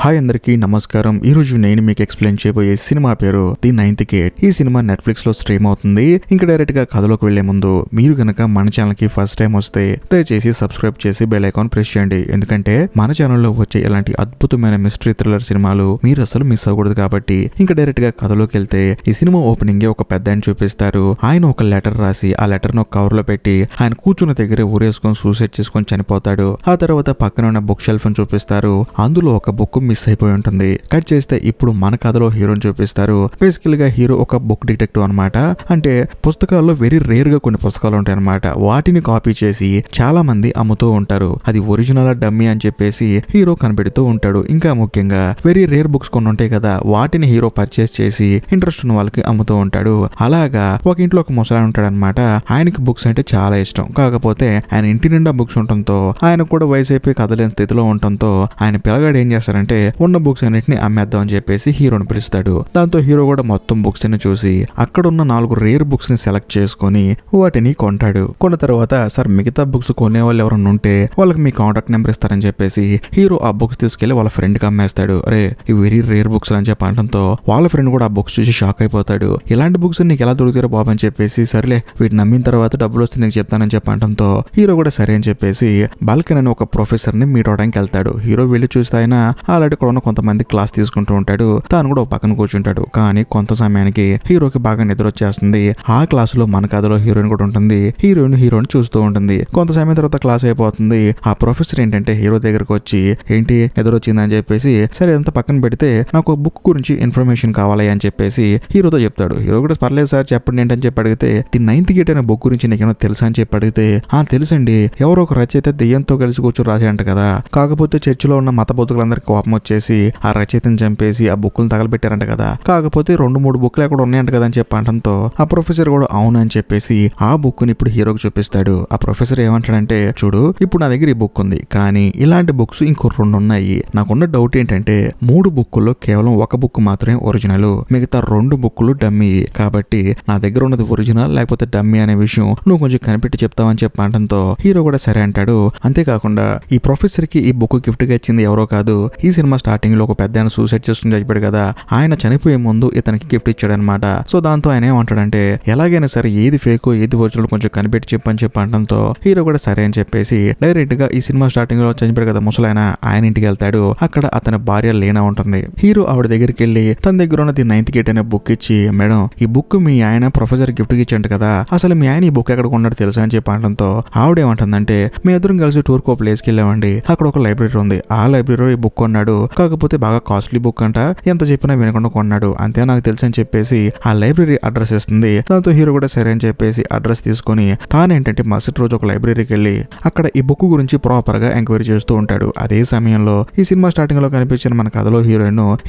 Hi అందరికీ నమస్కారం. ఈ రోజు నేను మీకు ఎక్స్ప్లెయిన్ చేయబోయే సినిమా పేరు ది నైన్త్ గేట్. ఈ సినిమా నెట్ఫ్లిక్స్ లో స్ట్రీమ్ అవుతుంది. ఇంకా డైరెక్ట్ గా కథలోకి వెళ్లే ముందు మీరు గనక మన ఛానల్ కి ఫస్ట్ టైం వస్తే దయచేసి సబ్స్క్రైబ్ చేసి బెల్ ఐకాన్ ప్రెస్ చేయండి. ఎందుకంటే మన ఛానల్లో వచ్చే ఇలాంటి అద్భుతమైన మిస్టరీ థ్రిల్లర్ సినిమాలు మీరు అసలు మిస్ అవ్వకూడదు. కాబట్టి ఇంకా డైరెక్ట్ గా కథలోకి వెళ్తే ఈ సినిమా ఓపెనింగ్ ఒక పెద్ద ఆయన చూపిస్తారు. ఆయన ఒక లెటర్ రాసి ఆ లెటర్ ను కవర్ లో పెట్టి ఆయన కూర్చున్న దగ్గర ఊరేసుకొని సూసైడ్ చేసుకొని చనిపోతాడు. ఆ తర్వాత పక్కన ఉన్న బుక్ షెల్ఫ్ ను చూపిస్తారు. అందులో ఒక బుక్ మిస్ అయిపోయి ఉంటుంది. కట్ చేస్తే ఇప్పుడు మన కథలో హీరోని చూపిస్తారు. బేసికల్ గా హీరో ఒక బుక్ డిటెక్టివ్ అనమాట. అంటే పుస్తకాల్లో వెరీ రేర్ గా కొన్ని పుస్తకాలు ఉంటాయి అనమాట. వాటిని కాపీ చేసి చాలా మంది అమ్ముతూ ఉంటారు. అది ఒరిజినల్ డమ్మీ అని చెప్పేసి హీరో కనిపెడుతూ ఉంటాడు. ఇంకా ముఖ్యంగా వెరీ రేర్ బుక్స్ కొన్ని ఉంటాయి కదా, వాటిని హీరో పర్చేస్ చేసి ఇంట్రెస్ట్ ఉన్న వాళ్ళకి అమ్ముతూ ఉంటాడు. అలాగా ఒక ఇంట్లో ఒక ముసలాయన ఉంటాడు అనమాట. ఆయనకి బుక్స్ అంటే చాలా ఇష్టం. కాకపోతే ఆయన ఇంటి నిండా బుక్స్ ఉండటంతో ఆయన కూడా వయసు అయిపోయి కదలేని స్థితిలో ఉండటంతో ఆయన పిల్లగాడు ఏం చేస్తారంటే ఉన్న బుక్స్ అన్నిటిని అమ్మేద్దాం అని చెప్పేసి హీరోని పిలుస్తాడు. దాంతో హీరో కూడా మొత్తం బుక్స్ ని చూసి అక్కడ ఉన్న 4 రేర్ బుక్స్ ని సెలెక్ట్ చేసుకుని వాటిని కొంటాడు. కొన్న తర్వాత సార్ మిగతా బుక్స్ కొనే వాళ్ళు ఎవరైనా ఉంటే వాళ్ళకి మీ కాంటాక్ట్ నెంబర్ ఇస్తారని చెప్పేసి హీరో ఆ బుక్స్ తీసుకెళ్లి వాళ్ళ ఫ్రెండ్ కి అమ్మేస్తాడు. అరే ఇవి వెరీ రేర్ బుక్స్ అని చెప్పి అనడంతో వాళ్ళ ఫ్రెండ్ కూడా ఆ బుక్స్ చూసి షాక్ అయిపోతాడు. ఇలాంటి బుక్స్ నీకు ఎలా దొరుకుతారో బాబు అని చెప్పేసి సరేలే వీటిని నమ్మిన తర్వాత డబ్బులు వస్తే నీకు చెప్తానని చెప్పి అనడంతో హీరో కూడా సరే అని చెప్పేసి బాల్కన్ అని ఒక ప్రొఫెసర్ ని మీట్ అవడానికి వెళ్తాడు. హీరో వెళ్ళి చూస్తే ఆయన ఆల్రెడీ కూడా కొంతమంది క్లాస్ తీసుకుంటూ ఉంటాడు. తాను కూడా ఒక పక్కన కూర్చుంటాడు. కానీ కొంత సమయానికి హీరోకి బాగా నిద్ర వచ్చేస్తుంది. ఆ క్లాస్ లో మన కథలో హీరోయిన్ కూడా ఉంటుంది. హీరోని చూస్తూ ఉంటుంది. కొంత సమయం తర్వాత క్లాస్ అయిపోతుంది. ఆ ప్రొఫెసర్ ఏంటంటే హీరో దగ్గరకు వచ్చి ఏంటి నిద్ర వచ్చిందని చెప్పేసి సరే అంత పక్కన పెడితే నాకు బుక్ గురించి ఇన్ఫర్మేషన్ కావాలి అని చెప్పేసి హీరోతో చెప్తాడు. హీరో కూడా పర్లేదు సార్ చెప్పండి ఏంటని చెప్పి అడిగితే ది నైన్త్ గేట్ అనే బుక్ గురించి నీకేమో తెలుసా అని చెప్పి అడిగితే తెలుసండి, ఎవరో ఒక రచయిత దెయ్యంతో కలిసి కూర్చొని రాశాడంట కదా, కాకపోతే చర్చిలో ఉన్న మత బతుకులందరికీ కోపం వచ్చేసి ఆ రచయితని చంపేసి ఆ బుక్కులు తగలబెట్టారంట కదా, కాకపోతే 2-3 బుక్లు ఎక్కడ ఉన్నాయంట కదా అని చెప్పి అనడంతో ఆ ప్రొఫెసర్ కూడా అవును అని చెప్పేసి ఆ బుక్ ని ఇప్పుడు హీరోకి చూపిస్తాడు. ఆ ప్రొఫెసర్ ఏమంటాడంటే చూడు ఇప్పుడు నా దగ్గర ఈ బుక్ ఉంది, కానీ ఇలాంటి బుక్స్ ఇంకో 2 ఉన్నాయి. నాకున్న డౌట్ ఏంటంటే 3 బుక్కుల్లో కేవలం ఒక బుక్ మాత్రమే ఒరిజినల్, మిగతా 2 బుక్కులు డమ్మీ. కాబట్టి నా దగ్గర ఉన్నది ఒరిజినల్ లేకపోతే డమ్మీ అనే విషయం నువ్వు కొంచెం కనిపెట్టి చెప్తావని చెప్పి అనడంతో హీరో కూడా సరే అంటాడు. అంతేకాకుండా ఈ ప్రొఫెసర్ కి ఈ బుక్ గిఫ్ట్ గా ఇచ్చింది ఎవరో కాదు, ఈ సినిమా స్టార్టింగ్ లో ఒక పెద్ద ఆయన సూసైడ్ చేసుకుని చచ్చిపోయాడు కదా, ఆయన చనిపోయే ముందు ఇతనికి గిఫ్ట్ ఇచ్చాడు అనమాట. సో దాంతో ఆయన ఏమంటాడంటే ఎలాగైనా సరే ఏది ఫేకో ఏది ఒరిజినల్ కొంచెం కనిపెట్టి చెప్పని చెప్పి అనడంతో హీరో కూడా సరే అని చెప్పేసి డైరెక్ట్ గా ఈ సినిమా స్టార్టింగ్ లో చనిపోయాడు కదా ముసలాయన, ఆయన ఇంటికి వెళ్తాడు. అక్కడ అతని భార్య లేనా ఉంటుంది. హీరో ఆవిడ దగ్గరికి వెళ్ళి తన దగ్గర ఉన్న ది నైన్త్ గేట్ అనే బుక్ ఇచ్చి మేడం ఈ బుక్ మీ ఆయన ప్రొఫెసర్ గిఫ్ట్ ఇచ్చాడు కదా, అసలు మీ ఆయన ఈ బుక్ ఎక్కడ కొన్నాడు తెలుసా అని చెప్పి అనడంతో ఆవిడ ఏమంటుందంటే మీ ఇద్దరం కలిసి టూర్ కో ప్లేస్ కి వెళ్ళామండి, అక్కడ ఒక లైబ్రరీ ఉంది, ఆ లైబ్రరీలో ఈ బుక్ కొన్నాడు, కాకపోతే బాగా కాస్ట్లీ బుక్ అంట, ఎంత చెప్పినా వినకుండా కొన్నాడు, అంతే నాకు తెలుసు అని చెప్పేసి ఆ లైబ్రరీ అడ్రస్ ఇస్తుంది. దాంతో హీరో కూడా సరే అని చెప్పేసి అడ్రస్ తీసుకుని తానేంటంటే మరుసటి రోజు ఒక లైబ్రరీకి వెళ్ళి అక్కడ ఈ బుక్ గురించి ప్రాపర్ గా ఎంక్వైరీ చేస్తూ ఉంటాడు. అదే సమయంలో ఈ సినిమా స్టార్టింగ్ లో కనిపించిన మన కథలో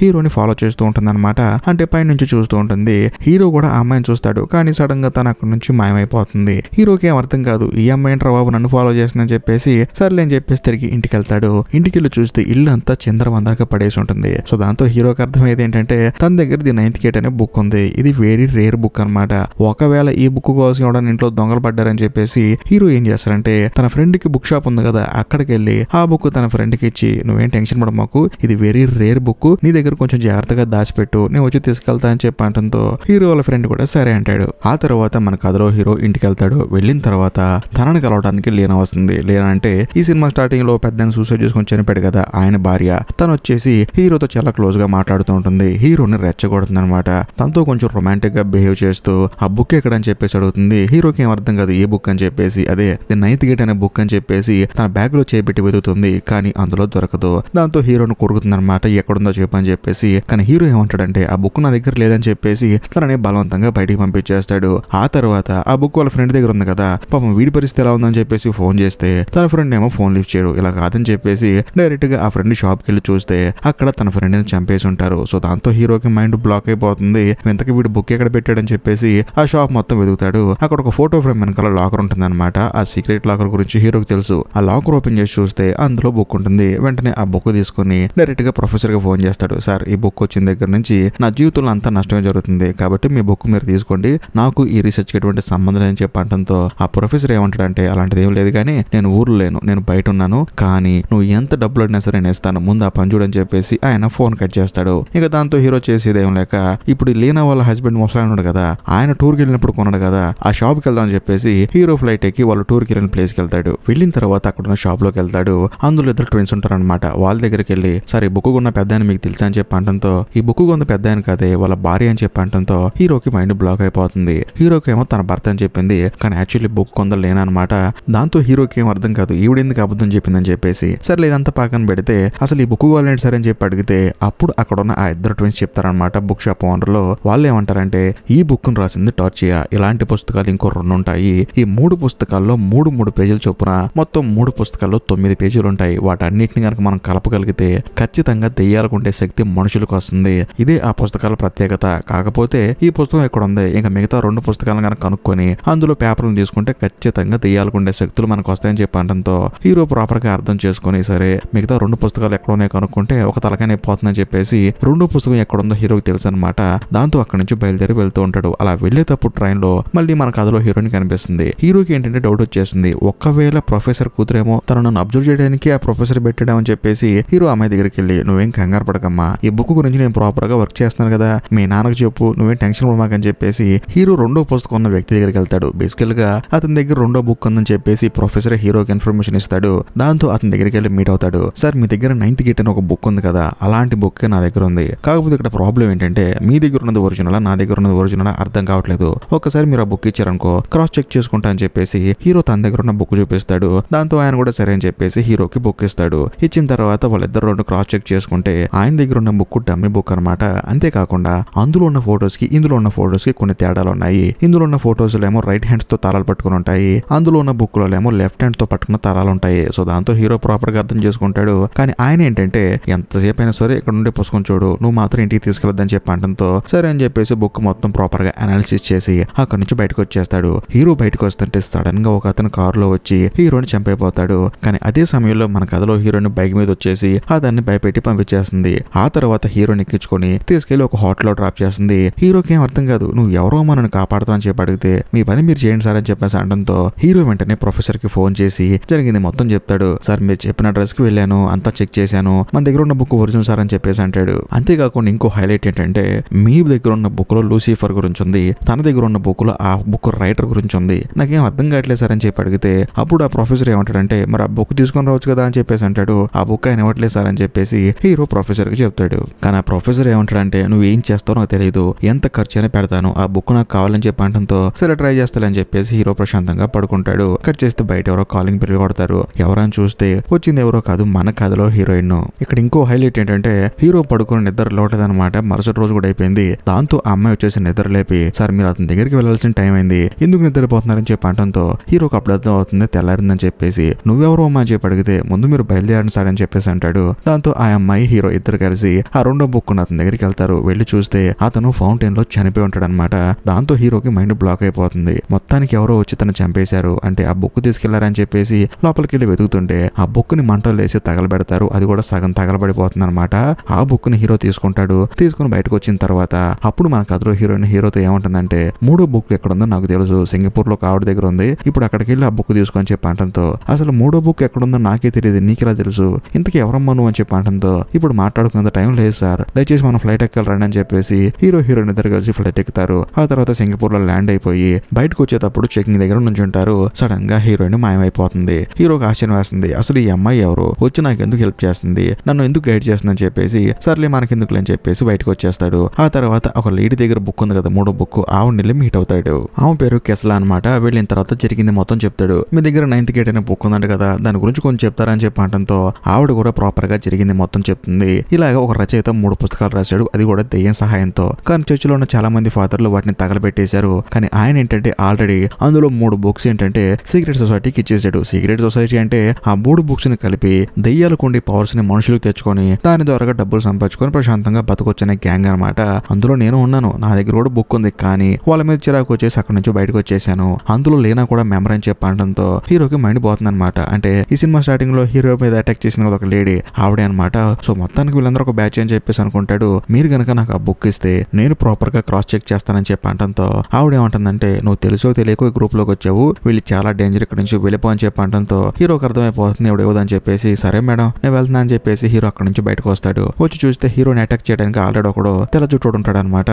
హీరోని ఫాలో చేస్తూ ఉంటుంది అనమాట. అంటే పై నుంచి చూస్తూ ఉంటుంది. హీరో కూడా ఆ అమ్మాయిని చూస్తాడు, కానీ సడన్ గా తను అక్కడ నుంచి మాయమైపోతుంది. హీరోకి ఏం అర్థం కాదు, ఈ అమ్మాయి ఏంట్రా బాబు నన్ను ఫాలో చేస్తుందని చెప్పేసి సర్లే అని చెప్పేసి తిరిగి ఇంటికి వెళ్తాడు. ఇంటికి వెళ్ళి చూస్తే ఇల్లు అంతా చిందరవందరగా పడేసి ఉంటుంది. సో దాంతో హీరోకి అర్థమయ్యేది ఏంటంటే తన దగ్గర ది నైన్త్ గేట్ అనే బుక్ ఉంది, ఇది వెరీ రేర్ బుక్ అనమాట. ఒకవేళ ఈ బుక్ కోసం ఎవడన్నా ఇంట్లో దొంగలు పడ్డారని చెప్పేసి హీరో ఏం చేస్తారంటే తన ఫ్రెండ్ కి బుక్ షాప్ ఉంది కదా, అక్కడికి వెళ్ళి ఆ బుక్ తన ఫ్రెండ్ కి ఇచ్చి నువ్వేం టెన్షన్ పడ మాకు, ఇది వెరీ రేర్ బుక్, నీ దగ్గర కొంచెం జాగ్రత్తగా దాచిపెట్టు, నేను వచ్చి తీసుకెళ్తా అని చెప్పి అంటంతో హీరో వాళ్ళ ఫ్రెండ్ కూడా సరే అంటాడు. ఆ తర్వాత మన కథలో హీరో ఇంటికి వెళ్తాడు. వెళ్ళిన తర్వాత తనని కలవడానికి లేనా వస్తుంది. లేనా అంటే ఈ సినిమా స్టార్టింగ్ లో పెద్ద సూసైడ్ చేసుకొని చనిపోయాడు కదా ఆయన భార్య, తను వచ్చేసి హీరోతో చాలా క్లోజ్ గా మాట్లాడుతూ ఉంటుంది. హీరోని రెచ్చగొడుతుంది అనమాట. తనతో కొంచెం రొమాంటిక్ గా బిహేవ్ చేస్తూ ఆ బుక్ ఎక్కడని చెప్పేసి అడుగుతుంది. హీరోకి ఏం అర్థం కాదు ఏ బుక్ అని చెప్పేసి, అదే ది నైన్త్ గేట్ అనే బుక్ అని చెప్పేసి తన బ్యాగ్ లో చేపెట్టి వెతుకుతుంది, కానీ అందులో దొరకదు. దాంతో హీరోని కొరుకుతుంది అనమాట, ఎక్కడుందో చెప్పని చెప్పేసి. కానీ హీరో ఏమంటాడంటే ఆ బుక్ నా దగ్గర లేదని చెప్పేసి తనని బలవంతంగా బయటికి పంపించేస్తాడు. ఆ తర్వాత ఆ బుక్ వాళ్ళ ఫ్రెండ్ దగ్గర ఉంది కదా, పాపం వీడి పరిస్థితి ఎలా ఉందని చెప్పేసి ఫోన్ చేస్తే తన ఫ్రెండ్ ఏమో ఫోన్ లిఫ్ట్ చేయడు. ఇలా కాదని చెప్పేసి డైరెక్ట్ గా ఆ ఫ్రెండ్ షాప్ కి వెళ్ళి చూస్తే అక్కడ తన ఫ్రెండ్ ని చంపేసి ఉంటారు. సో దాంతో హీరోకి మైండ్ బ్లాక్ అయిపోతుంది. ఇంతకీ వీడు బుక్ ఎక్కడ పెట్టాడని చెప్పేసి ఆ షాప్ మొత్తం వెతుకుతాడు. అక్కడ ఒక ఫోటో ఫ్రేమ్ వెనకాల లాకర్ ఉంటుంది అనమాట. ఆ సీక్రెట్ లాకర్ గురించి హీరోకి తెలుసు. ఆ లాకర్ ఓపెన్ చేసి చూస్తే అందులో బుక్ ఉంటుంది. వెంటనే ఆ బుక్ తీసుకుని డైరెక్ట్ గా ప్రొఫెసర్ గా ఫోన్ చేస్తాడు. సార్ ఈ బుక్ వచ్చిన దగ్గర నుంచి నా జీవితంలో అంతా నష్టమే జరుగుతుంది, కాబట్టి మీ బుక్ మీరు తీసుకోండి, నాకు ఈ రీసెర్చ్ కి ఎటువంటి సంబంధం లేదని చెప్పి అనడంతో ఆ ప్రొఫెసర్ ఏమంటాడంటే అలాంటిది ఏం లేదు, కానీ నేను ఊర్లో లేను, నేను బయట ఉన్నాను, కానీ నువ్వు ఎంత డబ్బులు అడినా సరే నేను ఇస్తాను, ముందు ఆ పని చూడని చెప్పేసి ఆయన ఫోన్ కట్ చేస్తాడు. ఇక దాంతో హీరో చేసేదేం లేక ఇప్పుడు లీనా వాళ్ళ హస్బెండ్ ముసలాయన కదా, ఆయన టూర్కి వెళ్ళినప్పుడు కొన్నాడు కదా, ఆ షాప్కి వెళ్దాం అని చెప్పేసి హీరో ఫ్లైట్ ఎక్కి వాళ్ళు టూర్కి వెళ్ళిన ప్లేస్కి వెళ్తాడు. వెళ్ళిన తర్వాత అక్కడ షాప్ లోకి వెళ్తాడు. అందులో ఇద్దరు ట్విన్స్ ఉంటారనమాట. వాళ్ళ దగ్గరికి వెళ్ళి సార్ ఈ బుక్ కొన్న పెద్ద మీకు తెలుసా అని చెప్పి అంటంతో ఈ బుక్ కొంత పెద్ద ఆయన కదే వాళ్ళ భార్య అని చెప్పి అంటంతో హీరోకి మైండ్ బ్లాక్ అయిపోతుంది. హీరోకి ఏమో తన భర్త అని చెప్పింది, కానీ యాక్చువల్లీ బుక్ కొందరు లేనమాట. దాంతో హీరోకి ఏం అర్థం కాదు ఈవిడెందుకు అబద్ధం చెప్పిందని చెప్పేసి సరే ఇదంతా పక్కన పెడితే అసలు ఈ బుక్ కావాలంటే సరే అని చెప్పి అడిగితే అప్పుడు అక్కడ ఉన్న ఆ ఇద్దరు ట్విన్స్ చెప్తారనమాట బుక్ షాప్ ఓనర్ లో. వాళ్ళు ఏమంటారంటే ఈ బుక్ ను రాసింది టార్చియా, ఇలాంటి పుస్తకాలు ఇంకో 2 ఉంటాయి. ఈ 3 పుస్తకాల్లో 3 పేజీలు చొప్పున మొత్తం 3 పుస్తకాల్లో 9 పేజీలు ఉంటాయి. వాటన్నిటిని కనుక మనం కలపగలిగితే ఖచ్చితంగా దెయ్యాలకుండే శక్తి మనుషులకు వస్తుంది. ఇదే ఆ పుస్తకాల ప్రత్యేకత. కాకపోతే ఈ పుస్తకం ఎక్కడ ఉంది, ఇంకా మిగతా 2 పుస్తకాలను కనుక కనుక్కొని అందులో పేపర్లను తీసుకుంటే ఖచ్చితంగా దెయ్యాలకుండే శక్తులు మనకు వస్తాయని చెప్పి అనడంతో హీరో ప్రాపర్ గా అర్థం చేసుకుని సరే మిగతా 2 పుస్తకాలు ఎక్కడ ఉన్నాయో కనుక్కుంటే ఒక తలకాయ అయిపోతుందని చెప్పేసి 2వ పుస్తకం ఎక్కడుందో హీరోకి తెలుసు అనమాట. దాంతో అక్కడి నుంచి బయలుదేరి వెళ్తూ ఉంటాడు. అలా వెళ్లేటప్పుడు ట్రైన్ లో మళ్ళీ మన కథలో హీరోయిన్ కనిపిస్తుంది. హీరోకి ఏంటంటే డౌట్ వచ్చేసింది, ఒక్కవేళ ప్రొఫెసర్ కూతురేమో తనను అబ్జర్వ్ చేయడానికి ఆ ప్రొఫెసర్ పెట్టాడని చెప్పేసి హీరో అమ్మాయి దగ్గరికి వెళ్ళి నువ్వేం కంగారు పడకమ్మా, ఈ బుక్ గురించి నేను ప్రాపర్ గా వర్క్ చేస్తున్నాను కదా, మీ నాన్నకు చెప్పు, నువ్వేం టెన్షన్ పడమాకని చెప్పేసి హీరో 2వ పుస్తకం ఉన్న వ్యక్తి దగ్గరికి వెళ్తాడు. బేసికల్ గా అతని దగ్గర 2వ బుక్ ఉందని చెప్పేసి ప్రొఫెసర్ హీరోకి ఇన్ఫర్మేషన్ ఇస్తాడు. దాంతో అతని దగ్గరికి వెళ్ళి మీట్ అవుతాడు. సార్ మీ దగ్గర 9th గేట్ అని ఒక బుక్ ఉంది కదా, అలాంటి బుక్ నా దగ్గర ఉంది. కాకపోతే ఇక్కడ ప్రాబ్లం ఏంటంటే మీ దగ్గర ఉన్నది ఒరిజినల్, నా దగ్గర ఉన్నది ఒరిజినల్ అర్థం కావట్లేదు. ఒక్కసారి మీరు ఆ బుక్ ఇచ్చారనుకో క్రాస్ చెక్ చేసుకుంటా అని చెప్పేసి హీరో తన దగ్గర ఉన్న బుక్ చూపిస్తాడు. దాంతో ఆయన కూడా సరే అని చెప్పేసి హీరోకి బుక్ ఇస్తాడు. ఇచ్చిన తర్వాత వాళ్ళిద్దరు 2 క్రాస్ చెక్ చేసుకుంటే ఆయన దగ్గర ఉన్న బుక్ డమ్మీ బుక్ అనమాట. అంతేకాకుండా అందులో ఉన్న ఫొటోస్ కి ఇందులో ఉన్న ఫొటోస్ కి కొన్ని తేడాలు ఉన్నాయి. ఇందులో ఉన్న ఫొటోస్ ఏమో రైట్ హ్యాండ్స్ తో తాళాలు పట్టుకుని ఉంటాయి, అందులో ఉన్న బుక్ లో ఏమో లెఫ్ట్ హ్యాండ్ తో పట్టుకున్న తాళాలు ఉంటాయి. సో దాంతో హీరో ప్రాపర్ గా అర్థం చేసుకుంటాడు. కానీ ఆయన ఏంటంటే ఎంతసేపు అయినా సరే ఇక్కడ నుండి పుస్తకం చూడు, నువ్వు మాత్రం ఇంటికి తీసుకెళ్లొద్దని చెప్పి అంటంతో సరే అని చెప్పేసి బుక్ మొత్తం ప్రాపర్ గా అనాలిసిస్ చేసి అక్కడి నుంచి బయటకు వచ్చేస్తాడు. హీరో బయటకు వస్తుంటే సడన్ గా ఒక అతను కారులో వచ్చి హీరోని చంపైపోతాడు. కానీ అదే సమయంలో మన కథలో హీరోని బైక్ మీద వచ్చేసి అతన్ని భయపెట్టి పంపించేస్తుంది. ఆ తర్వాత హీరోని ఎక్కించుకొని తీసుకెళ్లి ఒక హోటల్లో డ్రాప్ చేస్తుంది. హీరోకి ఏం అర్థం కాదు, నువ్వు ఎవరో మనల్ని కాపాడుతావని చెప్పి అడిగితే మీ పని మీరు చేయండి సార్ అని చెప్పేసి అనడంతో హీరో వెంటనే ప్రొఫెసర్ కి ఫోన్ చేసి జరిగింది మొత్తం చెప్తాడు. సార్ మీరు చెప్పిన అడ్రస్ కి వెళ్ళాను, అంతా చెక్ చేశాను, మన దగ్గర ఉన్న బుక్ ఒరిజినల్ సార్ అని చెప్పేసి అంటాడు. అంతేకాకుండా ఇంకో హైలైట్ ఏంటంటే మీ దగ్గర ఉన్న బుక్ లో లూసిఫర్ గురించి ఉంది, తన దగ్గర ఉన్న బుక్ లో ఆ బుక్ రైటర్ గురించి ఉంది, నాకేం అర్థం కావట్లేదు సార్ అని చెప్పి అడిగితే అప్పుడు ఆ ప్రొఫెసర్ ఏమంటాడంటే మరి ఆ బుక్ తీసుకొని రావచ్చు కదా అని చెప్పేసి అంటాడు. ఆ బుక్ ఆయన ఇవ్వట్లేదు సార్ అని చెప్పేసి హీరో ప్రొఫెసర్ కి చెప్తాడు. కానీ ఆ ప్రొఫెసర్ ఏమంటాడంటే నువ్వు ఏం చేస్తావో నాకు తెలియదు, ఎంత ఖర్చు అయినా పెడతాను, ఆ బుక్ నాకు కావాలని చెప్పి అంటంతో సరే ట్రై చేస్తానని చెప్పేసి హీరో ప్రశాంతంగా పడుకుంటాడు. కట్ చేస్తే బయట ఎవరో కాలింగ్ బిల్ కొడతారు. ఎవరని చూస్తే వచ్చింది ఎవరో కాదు మన కథలో హీరోయిన్. ఇక్కడ ఇంకో హైలైట్ ఏంటంటే హీరో పడుకుని నిద్ర లోటదనమాట. మరుసటి రోజు కూడా అయిపోయింది. దాంతో ఆ అమ్మాయి వచ్చేసి నిద్ర లేపి సార్ మీరు అతని దగ్గరికి వెళ్ళాల్సిన టైం అయింది, ఎందుకు నిద్రపోతున్నారని చెప్పి అంటంతో హీరోకి అప్పుడు అర్థం అవుతుంది తెల్లారిందని చెప్పేసి నువ్వెవరో అమ్మా అని చెప్పి అడిగితే ముందు మీరు బయలుదేరండి సార్ అని చెప్పేసి అంటాడు. దాంతో ఆ అమ్మాయి హీరో ఇద్దరు కలిసి ఆ 2వ బుక్ అతని దగ్గరికి వెళ్తారు. వెళ్లి చూస్తే అతను ఫౌంటైన్ లో చనిపోయి ఉంటాడు అనమాట. దాంతో హీరోకి మైండ్ బ్లాక్ అయిపోతుంది. మొత్తానికి ఎవరో వచ్చి తను చంపేశారు అంటే ఆ బుక్ తీసుకెళ్లారని చెప్పేసి లోపలికి వెళ్ళి వెతుకుతుంటే ఆ బుక్ ని మంటలు వేసి తగలబెడతారు. అది కూడా సగం తగలబడిపోతుంది అనమాట. ఆ బుక్ ని హీరో తీసుకుంటాడు. తీసుకుని బయటకు వచ్చిన తర్వాత అప్పుడు మన కథలో హీరోయిన్ హీరోతో ఏమంటుందంటే 3వ బుక్ ఎక్కడుందో నాకు తెలుసు, సింగపూర్ లో ఆవిడ దగ్గర ఉంది, ఇప్పుడు అక్కడికి వెళ్ళి ఆ బుక్ తీసుకొని చెప్పి అంటంతో అసలు 3వ బుక్ ఎక్కడుందో నాకే తెలియదు, నీకెలా తెలుసు, ఇంతకీ ఎవరమ్మా నువ్వు అని చెప్పి అంటంతో ఇప్పుడు మాట్లాడుకునేంత టైం లేదు సార్, దయచేసి మనం ఫ్లైట్ ఎక్కాలి రండి అని చెప్పేసి హీరో హీరోయిన్ ఇద్దరు కలిసి ఫ్లైట్ ఎక్కుతారు. ఆ తర్వాత సింగపూర్ లో ల్యాండ్ అయిపోయి బయటకు వచ్చేటప్పుడు చెకింగ్ దగ్గర నుంచి ఉంటారు. సడన్ గా హీరోయిన్ మాయమైపోతుంది. హీరోకి ఆశ్చర్యం వేస్తుంది, అసలు ఈ అమ్మాయి ఎవరు, వచ్చి నాకు ఎందుకు హెల్ప్ చేస్తుంది, నన్ను ఎందుకు గైడ్ చేస్తుందని చెప్పేసి సర్లే మనకెందుకు అని చెప్పేసి బయటకు వచ్చేస్తాడు. ఆ తర్వాత ఒక లేడీ దగ్గర బుక్ ఉంది కదా 3వ బుక్, ఆవిడ మీట్ అవుతాడు. ఆమె పేరు కెస్లా అనమాట. వెళ్ళిన తర్వాత జరిగింది మొత్తం చెప్తాడు. మీ దగ్గర 9th గేట్ అనే బుక్ ఉందంట కదా, దాని గురించి కొంచెం చెప్తారని చెప్పి అంటంతో ఆవిడ కూడా ప్రాపర్ గా జరిగింది మొత్తం చెప్తుంది. ఇలాగ ఒక రచయిత 3 పుస్తకాలు రాశాడు, అది కూడా దెయ్యం సహాయంతో. కానీ చర్చిలో ఉన్న చాలా మంది ఫాదర్లు వాటిని తగలబెట్టేశారు. కానీ ఆయన ఏంటంటే ఆల్రెడీ అందులో 3 బుక్స్ ఏంటంటే సీక్రెట్ సొసైటీకి ఇచ్చేసాడు. సీక్రెట్ సొసైటీ అంటే ఆ 3 బుక్స్ ని కలిపి దెయ్యాలకు ఉండే పవర్స్ ని మనుషులకు తెచ్చుకొని దాని ద్వారా డబ్బులు సంపాదించుకొని ప్రశాంతంగా బతకొచ్చనే గ్యాంగ్ అనమాట. అందులో నేను ఉన్నాను, నా దగ్గర కూడా బుక్ ఉంది, కానీ వాళ్ళ మీద చిరాకు వచ్చేసి అక్కడ నుంచి బయటకు వచ్చేసాను. అందులో లేనా కూడా మెంబర్ అని చెప్పడంతో హీరోకి మైండ్ పోతుంది అనమాట. అంటే ఈ సినిమా స్టార్టింగ్ లో హీరో మీద అటాక్ చేసిన ఒక లేడీ ఆవిడే అనమాట. సో మొత్తానికి వీళ్ళందరూ ఒక బ్యాచ్ అని చెప్పేసి అనుకుంటాడు. మీరు గనక నాకు ఆ బుక్ ఇస్తే నేను ప్రాపర్ గా క్రాస్ చెక్ చేస్తానని చెప్పి అంటంతో ఆవిడేమంటుందంటే నువ్వు తెలుసో తెలియకో ఈ గ్రూప్ లోకి వచ్చావు, వీళ్ళు చాలా డేంజర్, ఇక్కడ నుంచి వెళ్ళిపో అని చెప్పి అంటంతో హీరోకి అర్థమైపోతుంది ఎవడేవదని చెప్పేసి సరే మేడం నేను వెళ్తున్నా అని చెప్పేసి హీరో అక్కడ నుంచి బయటకు వస్తాడు. వచ్చి చూస్తే హీరోని అటాక్ చేయడానికి ఆల్రెడీ ఒకడు తెల్ల జుట్టు ఉంటాడు అనమాట.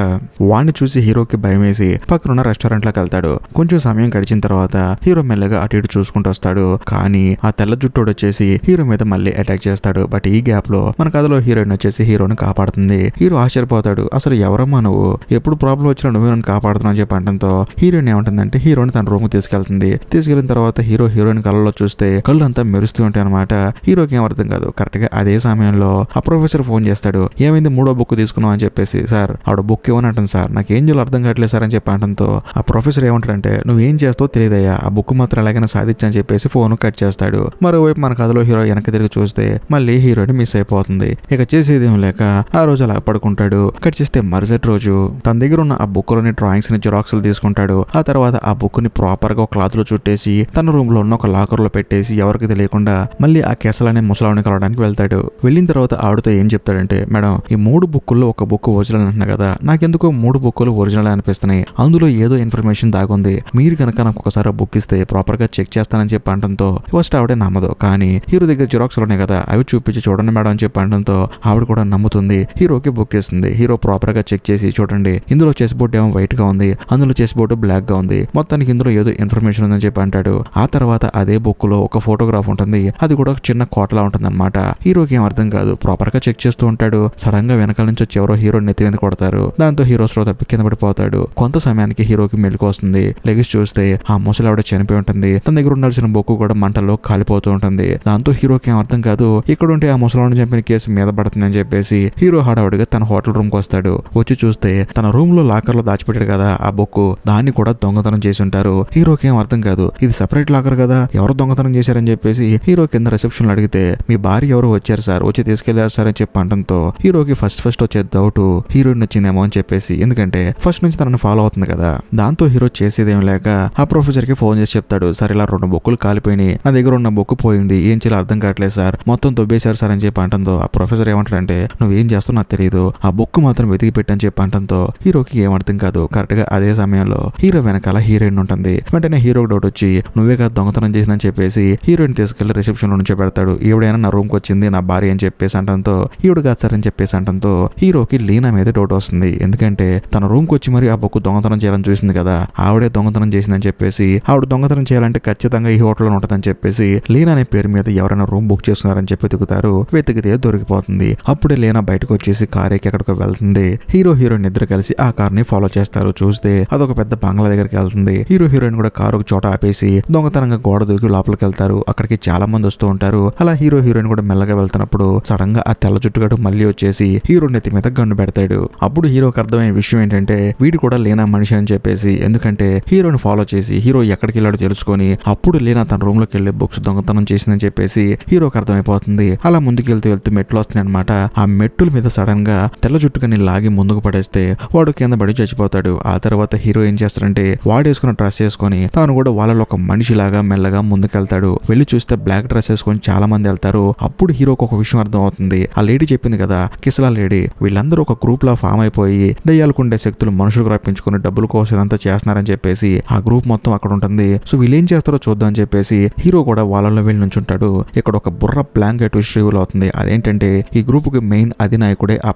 వాడిని చూసి హీరోకి భయం వేసి పక్కనున్న రెస్టారెంట్ లోకి వెళ్తాడు. కొంచెం సమయం గడిచిన తర్వాత హీరో మెల్లగా అటు ఇటు చూసుకుంటూ వస్తాడు. కానీ ఆ తెల్ల జుట్టోడు వచ్చేసి హీరో మీద మళ్ళీ అటాక్ చేస్తాడు. బట్ ఈ గ్యాప్ లో మన కథలో హీరోయిన్ వచ్చేసి హీరోని కాపాడుతుంది. హీరో ఆశ్చర్యపోతాడు. అసలు ఎవరమ్మా నువ్వు, ఎప్పుడు ప్రాబ్లం వచ్చినా నువ్వే నన్ను కాపాడుతున్నావు అని చెప్పి అంటంతో హీరోయిన్ ఏమంటుందంటే హీరోని తన రూమ్ తీసుకెళ్తుంది. తీసుకెళ్లిన తర్వాత హీరోయిన్ కళ్ళలో చూస్తే కళ్ళు అంతా మెరుస్తూ ఉంటాయి అనమాట. హీరోకి ఏం అర్థం కాదు. కరెక్ట్ గా అదే సమయంలో ఆ ప్రొఫెసర్ ఫోన్ చేస్తాడు. ఏమైంది, 3వ బుక్ తీసుకున్నావు అని చెప్పేసి. సార్ ఆవిడ బుక్ ఇవ్వని అంటుంది సార్, నాకు ఏం చేయాలో అర్థం కావట్లేదు సార్ అని చెప్పి అంటంతో ఆ ప్రొఫెసర్ ఏమంటాడంటే నువ్వేం చేస్తావో తెలియదయ్యా, ఆ బుక్ మాత్రం ఎలాగైనా సాధించని చెప్పేసి ఫోన్ కట్ చేస్తాడు. మరోవైపు మన కథలో హీరో వెనక్కి తిరిగి చూస్తే మళ్ళీ హీరోయిన్ మిస్ అయిపోతుంది. ఇక చేసేదేం లేక ఆ రోజు అలా పడుకుంటాడు. కట్ చేస్తే మరుసటి రోజు తన దగ్గర ఉన్న ఆ బుక్ లోని డ్రాయింగ్స్ ని జిరాక్స్లు తీసుకుంటాడు. ఆ తర్వాత ఆ బుక్ ని ప్రాపర్ గా ఒక క్లాత్ లో చుట్టేసి తన రూమ్ లో ఉన్న ఒక లాకర్ లో పెట్టేసి ఎవరికి తెలియకుండా మళ్ళీ ఆ కెసలనే ముసలావిని కలవడానికి వెళ్తాడు. వెళ్ళిన తర్వాత ఆవిడతో ఏం చెప్తాడంటే మేడం, ఈ 3 బుక్కుల్లో ఒక బుక్ ఒరిజినల్ అంటున్నా కదా, నాకెందుకో 3 బుక్కులు ఒరిజినల్ అనిపిస్తున్నాయి, అందులో ఏదో ఇన్ఫర్మేషన్ దాగుంది, మీరు కనుక నాకు ఒకసారి బుక్ ఇస్తే ప్రాపర్ గా చెక్ చేస్తానని చెప్పి అంటంతో ఫస్ట్ ఆవిడే నమ్మదు. కానీ హీరో దగ్గర జిరాక్స్ ఉన్నాయి కదా, అవి చూపించి చూడండి మేడం అని చెప్పి అంటంతో ఆవిడ కూడా నమ్ముతుంది. హీరోకి బుక్ ఇస్తుంది. హీరో ప్రాపర్ గా చెక్ చేసి చూడండి, ఇందులో చెస్ బోర్డు ఏమో వైట్ గా ఉంది, అందులో చెస్ బోర్డు బ్లాక్ గా ఉంది, మొత్తానికి ఇందులో ఏదో ఇన్ఫర్మేషన్ ఉందని చెప్పి అంటాడు. ఆ తర్వాత అదే బుక్ లో ఒక ఫోటోగ్రాఫ్ ఉంటుంది. అది కూడా ఒక చిన్న కోటలా ఉంటుంది అనమాట. హీరోకి ఏం అర్థం కాదు. ప్రాపర్ గా చెక్ చేస్తూ ఉంటాడు. సడన్ గా వెనకాల నుంచి వచ్చి ఎవరో హీరో నెత్తి మీద కొడతారు. దాంతో హీరో స్లో తప్పి కింద పడిపోతాడు. కొంత సమయానికి హీరోకి మెలకు వస్తుంది. లెగిసి చూస్తే ఆ ముసలి ఆవిడ చనిపోయి ఉంటుంది. తన దగ్గర ఉండాల్సిన బొక్కు కూడా మంటల్లో కాలిపోతూ ఉంటుంది. దాంతో హీరోకి ఏం అర్థం కాదు. ఇక్కడ ఉంటే ఆ ముసలావిని చంపిన కేసు మీద పడుతుందని చెప్పేసి హీరో హడావుడిగా తన హోటల్ రూమ్ కి వస్తాడు. వచ్చి చూస్తే తన రూమ్ లో లాకర్ లో దాచిపెట్టాడు కదా ఆ బొక్కు, దాన్ని కూడా దొంగతనం చేసి ఉంటారు. హీరోకి ఏం అర్థం కాదు. ఇది సెపరేట్ లాకర్ కదా, ఎవరు దొంగతనం చేశారని చెప్పేసి హీరో కింద రిసెప్షన్ అడిగితే మీ భార్య ఎవరు వచ్చారు సార్, వచ్చి తీసుకెళ్లారు సార్ అని చెప్పి అంటంతో హీరోకి ఫస్ట్ వచ్చే డౌట్ హీరోయిన్ వచ్చిందేమో అని చెప్పేసి, ఎందుకంటే ఫస్ట్ నుంచి తనని ఫాలో అవుతుంది కదా. దాంతో హీరో చేసేదేం లేక ఆ ప్రొఫెసర్ కి ఫోన్ చేసి చెప్తాడు, సార్ ఇలా 2 బుక్కులు కాలిపోయినాయి, నా దగ్గర ఉన్న బుక్ పోయింది, ఏం చేయాలో అర్థం కావట్లేదు సార్, మొత్తం దొబ్బేశారు సార్ అని చెప్పి అంటంతో ఆ ప్రొఫెసర్ ఏమంటాడంటే నువ్వేం చేస్తావు నాకు తెలియదు, ఆ బుక్ మాత్రం వెతికి పెట్టని చెప్పి అంటంతో హీరోకి ఏం అర్థం కాదు. కరెక్ట్ గా అదే సమయంలో హీరో వెనకాల హీరోయిన్ ఉంటుంది. వెంటనే హీరోకి డౌట్ వచ్చి నువ్వే కదా దొంగతనం చేసిందని చెప్పేసి హీరోయిన్ తీసుకెళ్లి రిసెప్షన్ లో నుంచి పెడతాడు. ఈవిడైనా నా రూమ్ కి వచ్చింది నా భార్య అని చెప్పేసి అంటంతో ఈవిడ కాదు సార్ అని చెప్పేసి అంటంతో హీరోకి లీనా మీద డౌట్ వస్తుంది. ఎందుకంటే తన రూమ్ కి వచ్చి మరి ఆ బుక్ దొంగతనం చేయాలని చూసింది కదా, ఆవిడే దొంగతనం చేసిందని చెప్పేసి, ఆవిడ దొంగతనం చేయాలంటే ఖచ్చితంగా ఈ హోటల్లో ఉంటుందని చెప్పేసి లీనా అనే పేరు మీద ఎవరైనా రూమ్ బుక్ చేస్తున్నారని చెప్పి వెతుకుతారు. వెతికితే దొరికిపోతుంది. అప్పుడే లీనా బయటకు వచ్చేసి కార్ ఎక్కి ఎక్కడికో వెళ్తుంది. హీరోయిన్ ఇద్దరు కలిసి ఆ కార్ ని ఫాలో చేస్తారు. చూస్తే అదొక పెద్ద బంగ్లా దగ్గరికి వెళ్తుంది. హీరోయిన్ కూడా కారు ఒక చోట ఆపేసి దొంగతనంగా గోడ దూకి లోపలికి వెళ్తారు. అక్కడికి చాలా మంది వస్తూ ఉంటారు. అలా హీరోయిన్ కూడా మెల్లగా వెళ్తున్నప్పుడు సడన్ గా ఆ తెల్ల జుట్టుగాడు మళ్ళీ వచ్చేసి హీరో నెత్తి మీద గన్ను పెడతాడు. అప్పుడు హీరోకి అర్థమయ్యే విషయం ఏంటంటే వీడు కూడా లీనా మనిషి అని చెప్పేసి, ఎందుకంటే హీరోని ఫాలో చేసి హీరో ఎక్కడికి వెళ్ళాడో తెలుసుకొని అప్పుడు లీనా తన రూమ్ లోకి వెళ్లి బుక్స్ దొంగతనం చేసిందని చెప్పేసి హీరోకి అర్థమైపోతుంది. అలా ముందుకు వెళ్తూ మెట్లు వస్తున్నాయి అనమాట. ఆ మెట్టుల మీద సడన్ గా తెల్ల జుట్టుకని లాగి ముందుకు పడేస్తే వాడు కింద పడి చచ్చిపోతాడు. ఆ తర్వాత హీరో ఏం చేస్తాడంటే వాడు వేసుకున్న డ్రెస్ వేసుకొని తాను కూడా వాళ్ళలో ఒక మనిషిలాగా మెల్లగా ముందుకెళ్తాడు. వెళ్ళి చూస్తే బ్లాక్ డ్రెస్ వేసుకొని చాలా మంది వెళ్తారు. అప్పుడు హీరోకి ఒక విషయం అర్థం అవుతుంది. ఆ లేడీ చెప్పింది కదా కిసలా లేడీ, వీళ్ళందరూ ఒక గ్రూప్ లా ఫామ్ అయిపోయి దయ్యాలకుండే శక్తులు మనుషులకు రప్పించుకుని డబ్బుల కోసం ఇదంతా చేస్తున్నారని చెప్పేసి ఆ గ్రూప్ మొత్తం అక్కడ ఉంటుంది. సో వీళ్ళు ఏం చేస్తారో చూద్దాం అని చెప్పేసి హీరో కూడా వాళ్ళలో వెళ్ళి నుంచుంటాడు. ఇక్కడ ఒక బుర్ర ప్లాన్ గా ట్విస్ట్ రివీల్ అవుతుంది. అదేంటంటే ఈ గ్రూప్ కి మెయిన్ అధినాయకుడే ఆ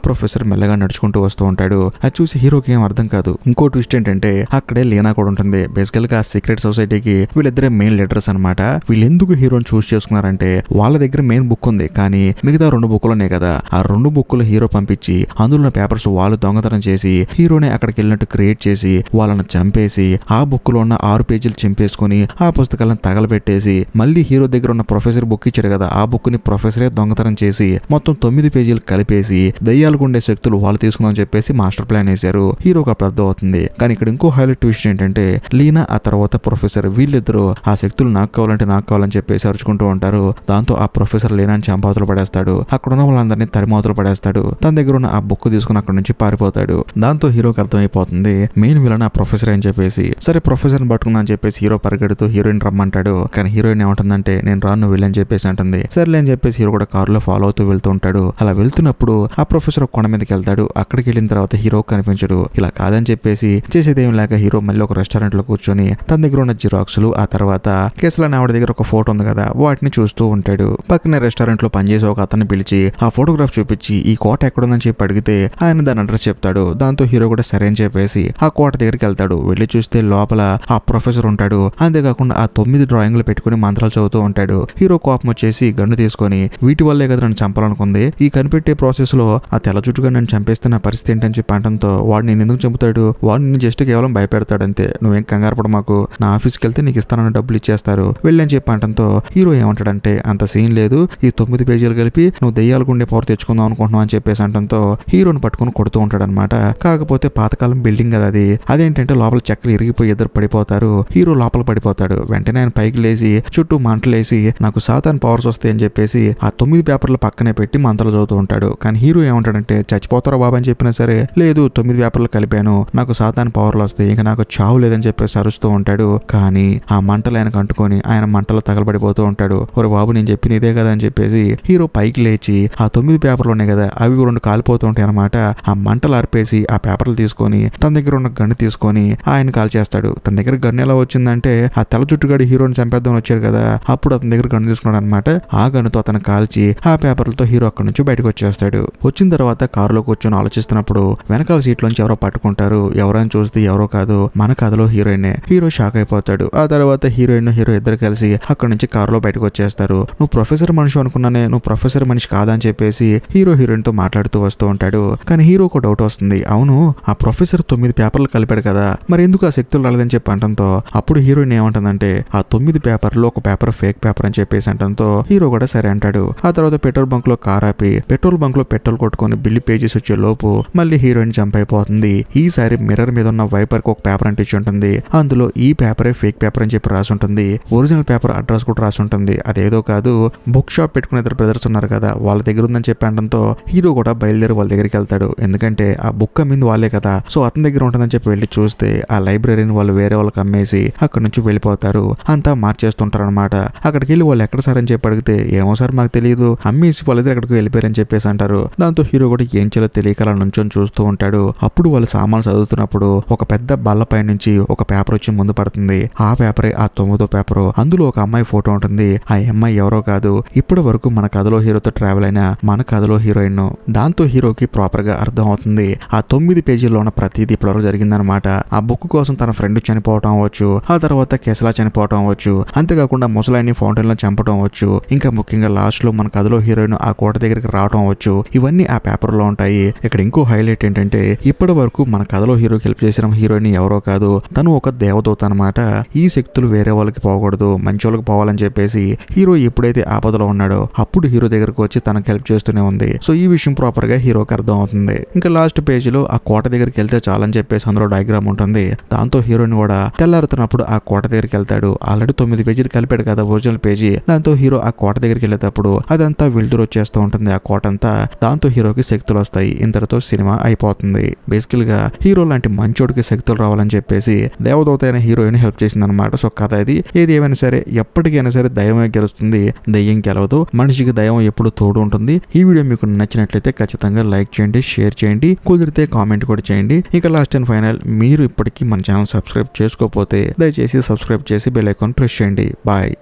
ప్రొఫెసర్ మెల్లగా నడుచుకుంటూ వస్తూ ఉంటాడు. అది చూసి హీరోకి ఏం అర్థం కాదు. ఇంకో ట్విస్ట్ ఏంటంటే అక్కడే లీనా కూడా ఉంటుంది. బేసికల్ గా ఆ సీక్రెట్ సొసైటీకి వీళ్ళిద్దరే మెయిన్ లీడర్స్ అనమాట. వీళ్ళు ఎందుకు హీరోని చూస్ చేసుకున్నారంటే వాళ్ళ దగ్గర మెయిన్ బుక్ ఉంది, కానీ మిగతా 2 బుక్కులునే కదా, ఆ 2 బుక్కులు హీరో పంపించి అందులో పేపర్స్ వాళ్ళు దొంగతనం చేసి హీరోనే అక్కడికి వెళ్ళినట్టు క్రియేట్ చేసి వాళ్ళని చంపేసి ఆ బుక్ లో ఉన్న 6 పేజీలు చింపేసుకుని ఆ పుస్తకాలను తగలబెట్టేసి మళ్ళీ హీరో దగ్గర ఉన్న ప్రొఫెసర్ బుక్ ఇచ్చాడు కదా ఆ బుక్ ని ప్రొఫెసరే దొంగతనం చేసి మొత్తం 9 పేజీలు కలిపేసి దయ్యాలకు ఉండే శక్తులు వాళ్ళు తీసుకుందాం చెప్పేసి మాస్టర్ ప్లాన్ వేశారు. హీరోకి అప్పుడు అర్థం అవుతుంది. కానీ ఇక్కడ ఇంకో హైలైట్ ట్విస్ట్ ఏంటంటే లీనా ఆ తర్వాత ప్రొఫెసర్ వీళ్ళిద్దరూ ఆ శక్తులు నాకు కావాలని చెప్పేసి అరుచుకుంటూ ఉంటారు. దాంతో ఆ ప్రొఫెసర్ లీనాని చంపాతులు పడేస్తాడు. అక్కడ ఉన్న వాళ్ళందరినీ తరిమాతులు పడేస్తాడు. తన దగ్గర ఉన్న ఆ బుక్ తీసుకుని అక్కడ నుంచి పారిపోతాడు. దాంతో హీరోకి అర్థమైపోతుంది మెయిన్ విలన్ ఆ ప్రొఫెసర్ అని చెప్పేసి. సరే ప్రొఫెసర్ ని పట్టుకున్నా అని చెప్పేసి హీరో పరిగెడుతూ హీరోయిన్ రమ్మంటాడు. కానీ హీరోయిన్ ఏమంటుందంటే నేను రాను, నువ్వు వెళ్ళని చెప్పేసి అంటుంది. సరేలే అని చెప్పేసి హీరో కూడా కారులో ఫాలో అవుతూ వెళ్తూ ఉంటాడు. అలా వెళ్తున్నప్పుడు ఆ ప్రొఫెసర్ కొండ మీదకి వెళ్తాడు. అక్కడికి వెళ్ళిన తర్వాత హీరో కనిపించడు. ఇలా కాదని చెప్పేసి చేసేదేం లేక హీరో మళ్ళీ ఒక రెస్టారెంట్ లో కూర్చొని తన దగ్గర ఉన్న జిరాక్స్లు ఆ తర్వాత కేసులో ఆవిడ దగ్గర ఒక ఫోటో ఉంది కదా వాటిని చూస్తూ ఉంటాడు. పక్కనే రెస్టారెంట్ లో పనిచేసే ఒక అతన్ని పిలిచి ఆ ఫోటోగ్రాఫ్ చూపించి ఈ కోట ఎక్కడుందని చెప్పి అడిగితే ఆయన దాని అడ్రస్ చెప్తాడు. దాంతో హీరో కూడా సరే అని చెప్పేసి ఆ కోట దగ్గరికి వెళ్తాడు. వెళ్లి చూస్తే లోపల ఆ ప్రొఫెసర్ ఉంటాడు. అంతేకాకుండా ఆ 9 డ్రాయింగ్లు పెట్టుకుని మంత్రాలు చదువుతూ ఉంటాడు. హీరో కోపం వచ్చేసి గన్ను తీసుకొని వీటి వల్లే కదా నన్ను చంపాలనుకుంది, ఈ కనిపెట్టే ప్రాసెస్ లో ఆ తెల్ల చుట్టుగా నన్ను చంపేస్తే నా పరిస్థితి ఏంటని చెప్పి అనడంతో వాడు నేను ఎందుకు చంపుతాడు, వాడు నిన్ను జస్ట్ కేవలం భయపెడతాడు అంతే, నువ్వేం కంగారు పడ మాకు, నా ఆఫీస్కి వెళ్తే నీకు ఇస్తానన్న డబ్బులు ఇచ్చేస్తారు వెళ్ళని చెప్పి అనడంతో హీరో ఏమంటాడంటే అంత సీన్ లేదు, ఈ 9 పేజీలు కలిపి నువ్వు దెయ్యాలకుండే పవర్ తెచ్చుకుందాం అనుకుంటున్నావు అని చెప్పేసి అనడంతో హీరోని పట్టుకుని కొడుతూ ఉంటాడు అనమాట. కాకపోతే పాతకాలం బిల్డింగ్ కదా అది, అదేంటంటే లోపల చక్కెర ఇరిగిపోయి ఇద్దరు పడిపోతారు. హీరో లోపల పడిపోతాడు. వెంటనే ఆయన పైకి లేచి చుట్టూ మంటలేసి నాకు సాతాన్ పవర్స్ వస్తాయి అని చెప్పేసి ఆ 9 పేపర్లు పక్కనే పెట్టి మంటలు చదువుతూ ఉంటాడు. కానీ హీరో ఏమంటాడంటే చచ్చిపోతారా బాబా అని చెప్పినా సరే లేదు 9 పేపర్లు కలిపాను, నాకు సాతాన్ పవర్లు వస్తాయి, ఇంకా నాకు చావు లేదని చెప్పేసి అరుస్తూ ఉంటాడు. కానీ ఆ మంటలు ఆయనకు అంటుకొని ఆయన మంటలు తగలబడిపోతూ ఉంటాడు. ఒరే బాబు నేను చెప్పింది ఇదే కదా అని చెప్పేసి హీరో పైకి లేచి ఆ 9 పేపర్లు ఉన్నాయి కదా అవి 2 కాలిపోతూ ఉంటాయి అనమాట. ఆ మంటలు ఆర్పేసి ఆ పేపర్లు తీసుకొని తన దగ్గర ఉన్న గన్ను తీసుకొని ఆయన కాల్ చేస్తాడు. తన దగ్గర గన్ను ఎలా వచ్చిందంటే ఆ తెల్ల చుట్టుగాడి హీరోని చంపేద్దామని వచ్చారు కదా అప్పుడు అతని దగ్గర గన్ను తీసుకున్నాడు అనమాట. ఆ గన్నుతో అతను కాల్చి ఆ పేపర్లతో హీరో అక్కడి నుంచి బయటకు వచ్చేస్తాడు. వచ్చిన తర్వాత కారులో కూర్చొని ఆలోచిస్తున్నప్పుడు వెనకాల సీట్లోంచి ఎవరో పట్టుకుంటారు. ఎవరైనా చూస్తే ఎవరో కాదు మన కథలో హీరోయినే. హీరో షాక్ అయిపోతాడు. ఆ తర్వాత హీరోయిన్ హీరో ఇద్దరు కలిసి అక్కడి నుంచి కారులో బయటకు వచ్చేస్తారు. నువ్వు ప్రొఫెసర్ మనిషి అనుకున్నానే, నువ్వు ప్రొఫెసర్ మనిషి కాదని చెప్పేసి హీరో హీరోయిన్ తో మాట్లాడుతూ వస్తూ ఉంటాడు. కానీ హీరోకు డౌట్ వస్తుంది, అవును ఆ ప్రొఫెసర్ 9 పేపర్లు కలిపాడు కదా మరి ఎందుకు ఆ శక్తులు రాలేదని చెప్పి అంటంతో అప్పుడు హీరోయిన్ ఏమంటుందంటే ఆ 9 పేపర్లు ఒక పేపర్ ఫేక్ పేపర్ అని చెప్పేసి అంటంతో హీరో కూడా సరే అంటాడు. ఆ తర్వాత పెట్రోల్ బంక్ లో కార్ ఆపి పెట్రోల్ బంక్ లో పెట్రోల్ కొట్టుకొని బిల్లి పేజెస్ వచ్చే లోపు మళ్ళీ హీరోయిన్ జంప్ అయిపోతుంది. ఈసారి మిర్రర్ మీద ఉన్న వైపర్ కి ఒక పేపర్ అంటించి ఉంటుంది. అందులో ఈ పేపరే ఫేక్ పేపర్ అని చెప్పి రాసి ఉంటుంది. ఒరిజినల్ పేపర్ అడ్రస్ కూడా రాసి ఉంటుంది. అదేదో కాదు బుక్ షాప్ పెట్టుకునే ఇద్దరు బ్రదర్స్ ఉన్నారు కదా వాళ్ళ దగ్గర ఉందని చెప్పి అనడంతో హీరో కూడా బయలుదేరి వాళ్ళ దగ్గరికి వెళ్తాడు. ఎందుకంటే ఆ బుక్ అమ్మింది వాళ్ళే కదా సో అతని దగ్గర ఉంటుందని చెప్పి వెళ్ళి చూస్తే ఆ లైబ్రరీని వాళ్ళు వేరే వాళ్ళకి అమ్మేసి అక్కడి నుంచి వెళ్ళిపోతారు. అంతా మార్చేస్తుంటారు అనమాట. అక్కడికి వెళ్ళి వాళ్ళు ఎక్కడ సార్ అని చెప్పి అడిగితే ఏమో సార్ మాకు తెలియదు అమ్మేసి వాళ్ళ దగ్గర అక్కడికి వెళ్ళిపోయారని చెప్పేసి అంటారు. దాంతో హీరో కూడా ఏం చేయాలో తెలియక అలా నుంచొని చూస్తూ ఉంటాడు. అప్పుడు వాళ్ళు సామాన్లు చదువుతున్నప్పుడు ఒక పెద్ద బల్లపై నుంచి ఒక పేపర్ వచ్చి ముందు పడుతుంది. ఆ పేపరే ఆ 9వ పేపర్. అందులో ఒక అమ్మాయి ఫోటో ఉంటుంది. ఆ అమ్మాయి ఎవరో కాదు ఇప్పటి వరకు మన కథలో హీరోతో ట్రావెల్ అయిన మన కథలో హీరోయిన్. దాంతో హీరోకి ప్రాపర్ గా అర్థం అవుతుంది ఆ 9 పేజీల్లో ఉన్న ప్రతిదీ ఇప్పటివరకు జరిగిందనమాట. ఆ బుక్ కోసం తన ఫ్రెండ్ చనిపోవటం అవ్వచ్చు, ఆ తర్వాత కెసలా చనిపోవటం అవ్వచ్చు, అంతేకాకుండా ముసలాయిని ఫౌంటైన్ లో చంపడం అవ్వచ్చు, ఇంకా ముఖ్యంగా లాస్ట్ లో మన కథలో హీరోయిన్ ఆ కోట దగ్గరికి రావడం అవ్వచ్చు. ఇవన్నీ ఆ పేపర్ లో ఉంటాయి. ఇక్కడ ఇంకో హైలైట్ ఏంటంటే ఇప్పటి వరకు మన కథలో హీరోకి హెల్ప్ చేసిన హీరోయిన్ ఎవరో కాదు తను ఒక దేవదూత అనమాట. ఈ శక్తులు వేరే వాళ్ళకి పోకూడదు మంచి వాళ్ళకి పోవాలని చెప్పేసి హీరో ఎప్పుడైతే ఆపదలో ఉన్నాడో అప్పుడు హీరో దగ్గరకు వచ్చి తనకు హెల్ప్ చేస్తూనే ఉంది. సో ఈ విషయం ప్రాపర్ గా హీరోకి అర్థం అవుతుంది. ఇంకా లాస్ట్ పేజీలో ఆ కోట దగ్గరికి వెళ్తే చాలని చెప్పేసి అందులో డయాగ్రామ్ ఉంటుంది. దాంతో హీరోయిన్ కూడా తెల్లారుతున్నప్పుడు ఆ కోట దగ్గరికి వెళ్తాడు. ఆల్రెడీ 9 పేజీలు కలిపాడు కదా ఒరిజినల్ పేజీ. దాంతో హీరో ఆ కోట దగ్గరికి వెళ్ళేటప్పుడు అదంతా వెలుతురు వచ్చేస్తూ ఉంటుంది ఆ కోట అంతా. దాంతో హీరోకి శక్తులు వస్తాయి. ఇంతటితో సినిమా అయిపోతుంది. బేసికల్ గా హీరో లాంటి మంచోడికి శక్తులు రావాలని చెప్పేసి దేవదూత అయిన హీరోయిన్ హెల్ప్ చేసింది అనమాట. సో కథ ఇది. ఏది ఏమైనా సరే ఎప్పటికైనా సరే దయ్యమే గెలుస్తుంది, దయ్యం గెలవదు. మనిషికి దయ్యం ఎప్పుడు తోడు ఉంటుంది. ఈ వీడియో మీకు నచ్చినట్లయితే ఖచ్చితంగా లైక్ చేయండి, షేర్ చేయండి, కుదిరితే కామెంట్ కూడా చేయండి. ఇక లాస్ట్ అండ్ ఫైనల్ మీరు ఇప్పటికీ మన ఛానల్ సబ్స్క్రైబ్ చేసుకోకపోతే దయచేసి సబ్స్క్రైబ్ చేసి బెల్ ఐకాన్ ప్రెస్ చేయండి. బాయ్.